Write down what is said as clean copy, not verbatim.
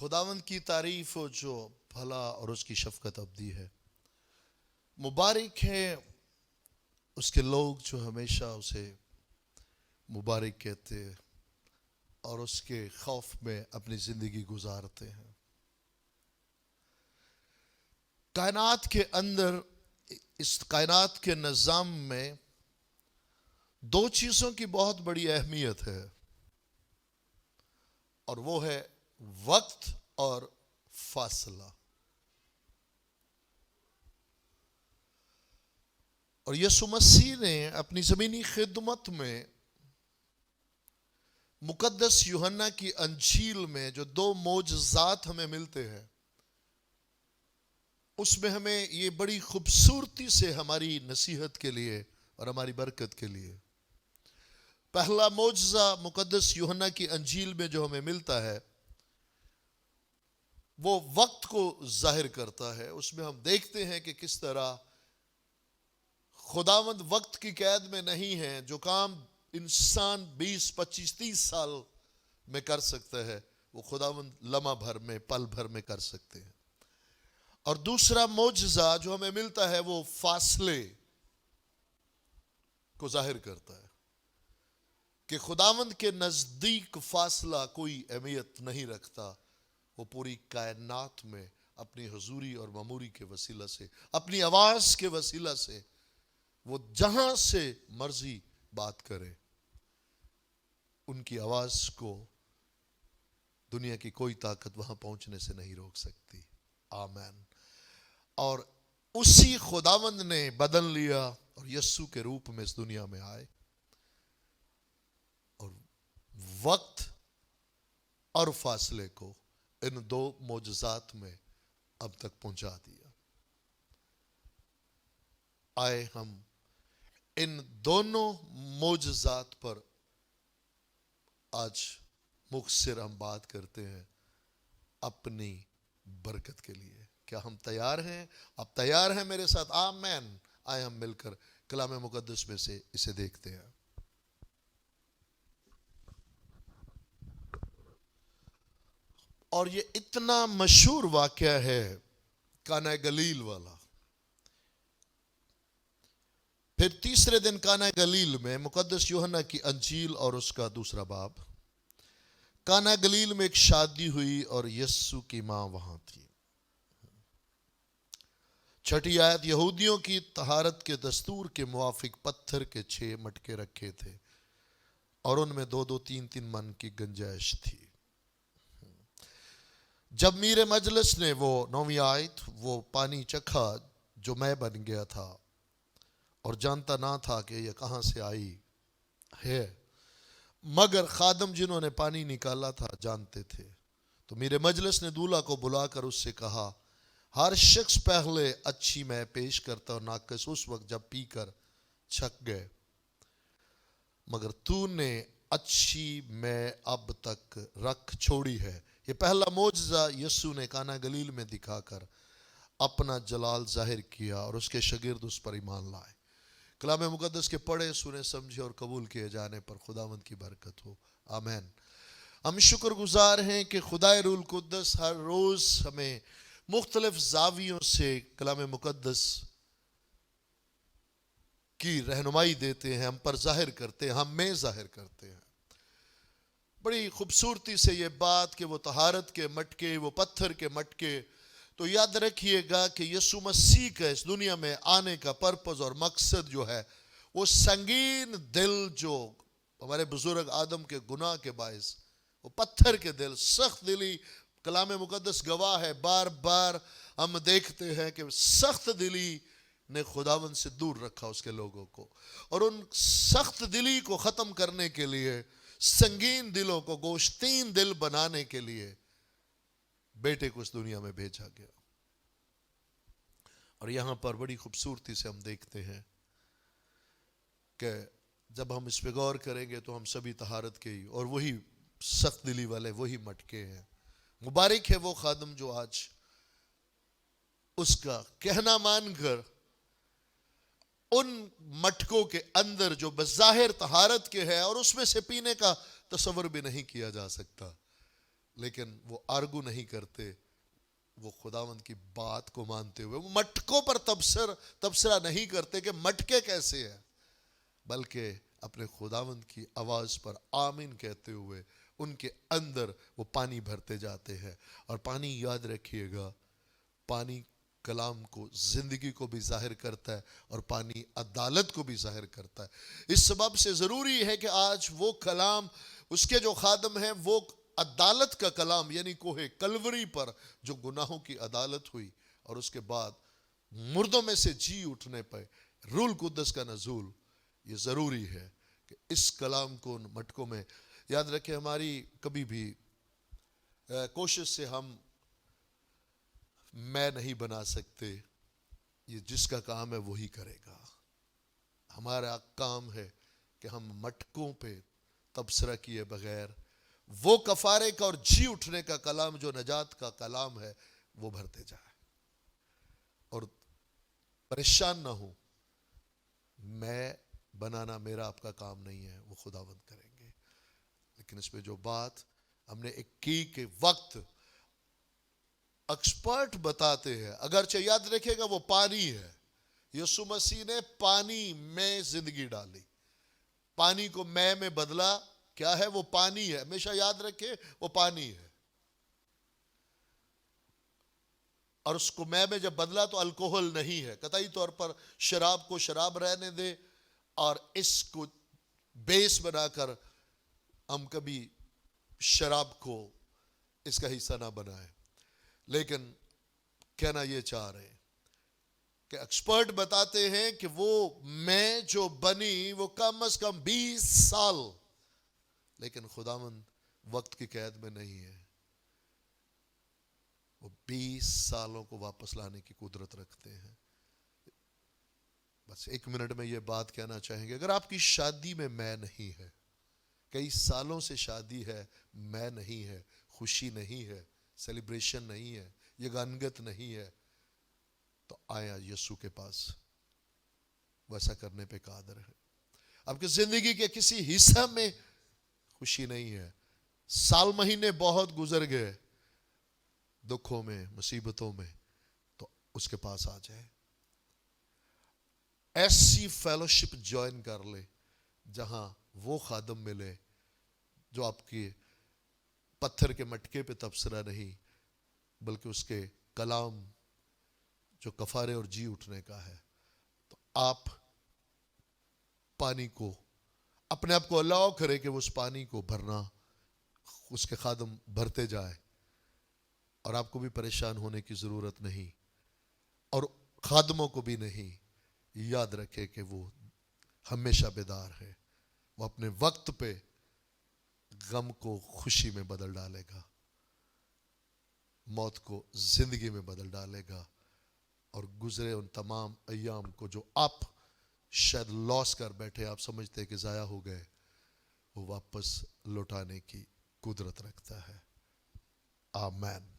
خداوند کی تعریف ہو جو بھلا اور اس کی شفقت ابدی ہے. مبارک ہے اس کے لوگ جو ہمیشہ اسے مبارک کہتے اور اس کے خوف میں اپنی زندگی گزارتے ہیں. کائنات کے اندر، اس کائنات کے نظام میں دو چیزوں کی بہت بڑی اہمیت ہے، اور وہ ہے وقت اور فاصلہ. اور یسوع مسیح نے اپنی زمینی خدمت میں مقدس یوحنا کی انجیل میں جو دو معجزات ہمیں ملتے ہیں، اس میں ہمیں یہ بڑی خوبصورتی سے ہماری نصیحت کے لیے اور ہماری برکت کے لیے. پہلا معجزہ مقدس یوحنا کی انجیل میں جو ہمیں ملتا ہے وہ وقت کو ظاہر کرتا ہے. اس میں ہم دیکھتے ہیں کہ کس طرح خداوند وقت کی قید میں نہیں ہے. جو کام انسان 20, 25, 30 سال میں کر سکتا ہے وہ خداوند لمحہ بھر میں، پل بھر میں کر سکتے ہیں. اور دوسرا معجزہ جو ہمیں ملتا ہے وہ فاصلے کو ظاہر کرتا ہے کہ خداوند کے نزدیک فاصلہ کوئی اہمیت نہیں رکھتا. وہ پوری کائنات میں اپنی حضوری اور معموری کے وسیلہ سے، اپنی آواز کے وسیلہ سے، وہ جہاں سے مرضی بات کرے، ان کی آواز کو دنیا کی کوئی طاقت وہاں پہنچنے سے نہیں روک سکتی. آمین. اور اسی خداوند نے بدن لیا اور یسوع کے روپ میں اس دنیا میں آئے اور وقت اور فاصلے کو ان دو معجزات میں اب تک پہنچا دیا. آئے ہم ان دونوں معجزات پر آج مختصر ہم بات کرتے ہیں اپنی برکت کے لیے. کیا ہم تیار ہیں؟ آپ تیار ہیں میرے ساتھ؟ آمین. آئے ہم مل کر کلام مقدس میں سے اسے دیکھتے ہیں. اور یہ اتنا مشہور واقعہ ہے کانا گلیل والا. پھر تیسرے دن کانا گلیل میں مقدس یوحنا کی انجیل اور اس کا دوسرا باب. کانا گلیل میں ایک شادی ہوئی اور یسوع کی ماں وہاں تھی. 6 آیت، یہودیوں کی طہارت کے دستور کے موافق پتھر کے 6 مٹکے رکھے تھے اور ان میں 2-2, 3-3 من کی گنجائش تھی. جب میرے مجلس نے وہ 9 آیت وہ پانی چکھا جو میں بن گیا تھا اور جانتا نہ تھا کہ یہ کہاں سے آئی ہے، مگر خادم جنہوں نے پانی نکالا تھا جانتے تھے. تو میرے مجلس نے دولہا کو بلا کر اس سے کہا، ہر شخص پہلے اچھی میں پیش کرتا اور ناقص اس وقت جب پی کر چھک گئے، مگر تو نے اچھی میں اب تک رکھ چھوڑی ہے. یہ پہلا معجزہ یسوع نے کانا گلیل میں دکھا کر اپنا جلال ظاہر کیا اور اس کے شاگرد اس پر ایمان لائے. کلام مقدس کے پڑھے، سنے، سمجھے اور قبول کیے جانے پر خداوند کی برکت ہو. آمین. ہم شکر گزار ہیں کہ خدائے روح القدس ہر روز ہمیں مختلف زاویوں سے کلام مقدس کی رہنمائی دیتے ہیں، ہم پر ظاہر کرتے ہیں، ہم میں ظاہر کرتے ہیں. بڑی خوبصورتی سے یہ بات کہ وہ طہارت کے مٹکے، وہ پتھر کے مٹکے. تو یاد رکھیے گا کہ یسوع مسیح کا اس دنیا میں آنے کا پرپز اور مقصد جو ہے وہ سنگین دل جو ہمارے بزرگ آدم کے گناہ کے باعث وہ پتھر کے دل، سخت دلی، کلام مقدس گواہ ہے. بار بار ہم دیکھتے ہیں کہ سخت دلی نے خداوند سے دور رکھا اس کے لوگوں کو، اور ان سخت دلی کو ختم کرنے کے لیے، سنگین دلوں کو گوشتین دل بنانے کے لیے بیٹے کو اس دنیا میں بھیجا گیا. اور یہاں پر بڑی خوبصورتی سے ہم دیکھتے ہیں کہ جب ہم اس پہ غور کریں گے تو ہم سبھی طہارت کے ہی اور وہی سخت دلی والے وہی مٹکے ہیں. مبارک ہے وہ خادم جو آج اس کا کہنا مان کر ان مٹکوں کے اندر جو بظاہر طہارت کے ہے اور اس میں سے پینے کا تصور بھی نہیں کیا جا سکتا، لیکن وہ آرگو نہیں کرتے، وہ خداوند کی بات کو مانتے ہوئے وہ مٹکوں پر تبصرہ نہیں کرتے کہ مٹکے کیسے ہیں، بلکہ اپنے خداوند کی آواز پر آمین کہتے ہوئے ان کے اندر وہ پانی بھرتے جاتے ہیں۔ اور پانی، یاد رکھیے گا، پانی کلام کو، زندگی کو بھی ظاہر کرتا ہے، اور پانی عدالت کو بھی ظاہر کرتا ہے۔ اس سبب سے ضروری ہے کہ آج وہ کلام، اس کے جو خادم ہیں، وہ عدالت کا کلام، یعنی کوہ کلوری پر جو گناہوں کی عدالت ہوئی اور اس کے بعد مردوں میں سے جی اٹھنے پہ روح القدس کا نزول، یہ ضروری ہے کہ اس کلام کو ان مٹکوں میں یاد رکھیں۔ ہماری کبھی بھی کوشش سے ہم میں نہیں بنا سکتے، یہ جس کا کام ہے وہی کرے گا۔ ہمارا کام ہے کہ ہم مٹکوں پہ تبصرہ کیے بغیر وہ کفارے کا اور جی اٹھنے کا کلام جو نجات کا کلام ہے وہ بھرتے جائیں، اور پریشان نہ ہوں۔ میں بنانا میرا آپ کا کام نہیں ہے، وہ خداوند کریں گے۔ لیکن اس میں جو بات ہم نے ایک کی کہ وقت ایکسپرٹ بتاتے ہیں، اگرچہ یاد رکھے گا وہ پانی ہے، یسوع مسیح نے پانی میں زندگی ڈالی، پانی کو میں بدلا، کیا ہے؟ وہ پانی ہے، ہمیشہ یاد رکھے وہ پانی ہے۔ اور اس کو میں جب بدلا تو الکوہل نہیں ہے، قطعی طور پر شراب کو شراب رہنے دے، اور اس کو بیس بنا کر ہم کبھی شراب کو اس کا حصہ نہ بنائیں۔ لیکن کہنا یہ چاہ رہے ہیں کہ ایکسپرٹ بتاتے ہیں کہ وہ میں جو بنی وہ کم از کم 20 سال، لیکن خداوند وقت کی قید میں نہیں ہے، وہ 20 سالوں کو واپس لانے کی قدرت رکھتے ہیں۔ بس ایک منٹ میں یہ بات کہنا چاہیں گے، اگر آپ کی شادی میں نہیں ہے، کئی سالوں سے شادی ہے، میں نہیں ہے، خوشی نہیں ہے، سیلیبریشن نہیں ہے، یگانگت نہیں ہے، تو آیا یسوع کے پاس، ویسا کرنے پہ قادر ہے۔ آپ کی زندگی کے کسی حصہ میں خوشی نہیں ہے، سال مہینے بہت گزر گئے دکھوں میں، مصیبتوں میں، تو اس کے پاس آ جائے، ایسی فیلوشپ جوائن کر لے جہاں وہ خادم ملے جو آپ کے پتھر کے مٹکے پہ تبصرہ نہیں، بلکہ اس کے کلام جو کفارے اور جی اٹھنے کا ہے۔ تو آپ پانی کو، اپنے آپ کو الاؤ کرے کہ وہ اس پانی کو بھرنا، اس کے خادم بھرتے جائے، اور آپ کو بھی پریشان ہونے کی ضرورت نہیں، اور خادموں کو بھی نہیں۔ یاد رکھے کہ وہ ہمیشہ بیدار ہے، وہ اپنے وقت پہ غم کو خوشی میں بدل ڈالے گا، موت کو زندگی میں بدل ڈالے گا، اور گزرے ان تمام ایام کو جو آپ شاید لاس کر بیٹھے، آپ سمجھتے کہ ضائع ہو گئے، وہ واپس لوٹانے کی قدرت رکھتا ہے۔ آمین۔